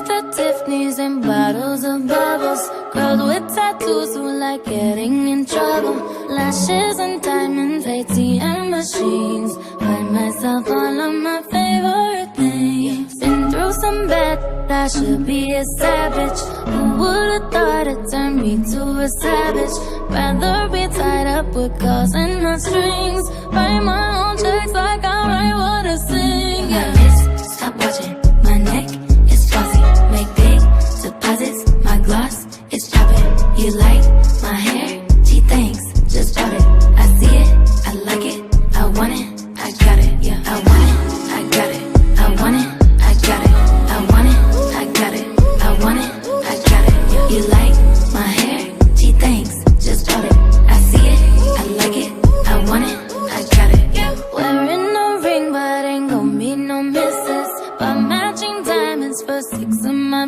Gifts at Tiffany's and bottles of bubbles. Girls with tattoos who like getting in trouble. Lashes and diamonds, ATM machines. Buy myself all of my favorite things. Been through some bad, I should be a savage. Who would've thought it turned me to a savage? Rather be tied up with calls and not strings. Write my own checks like I write what I sing. Yeah. My wrist, stop watching. My neck is flossy. Make big deposits. My gloss is popping. You like my hair? Gee, thanks. Just bought it. I see it. I like it. I want it. I got it. Yeah, I want it. I got it. I want it. I got it. I want it. I got it. I want it. I got it. Yeah. You like my hair? Gee, thanks. Just bought it. I see it. I like it. I want it. I got it. Yeah. Wearing a ring, but ain't gon' be no misses. But matching diamonds for 6 of my.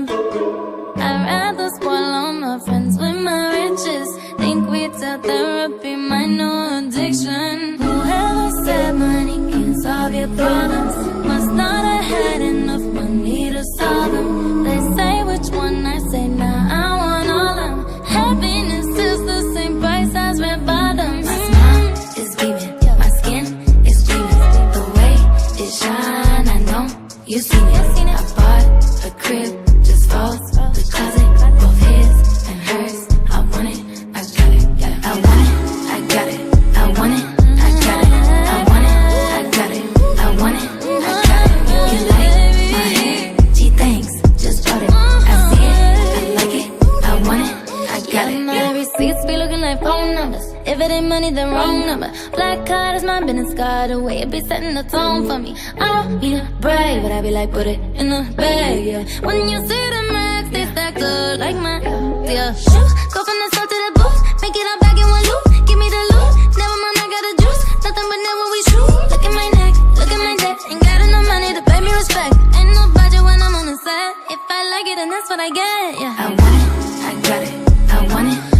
I'd rather spoil all my friends with my riches. Think we tell therapy my new addiction. Whoever said money can solve your problems must not have had enough money to solve them. They say which one, I say nah, I want all them. Happiness is the same price as red bottoms. My smile is beaming. My skin is gleaming. The way it shine, I know you seen it. I bought a crib, just falls. The closet, both his and hers. I want it, I got it. Yeah, I want it, I got it. I want it, I got it. I want it, I got it. I want it, I got it. You like my hair? Gee, thanks. Just bought it. I see it, I like it. I want it, I got it. My receipts be looking like phone numbers. If it ain't money, then wrong number. Black card is my business card. The way it be setting the tone for me. I don't need a brag, but I be like, put it in the bag, yeah. When you see the max, they stack up like my, yeah. Shoes, go from the store to the booth. Make it all back in one loop. Give me the loot. Never mind, I got the juice. Nothing but never we shoot. Look at my neck, look at my debt. Ain't got enough money to pay me respect. Ain't no budget when I'm on the set. If I like it, then that's what I get, yeah. I want it, I got it. I want it.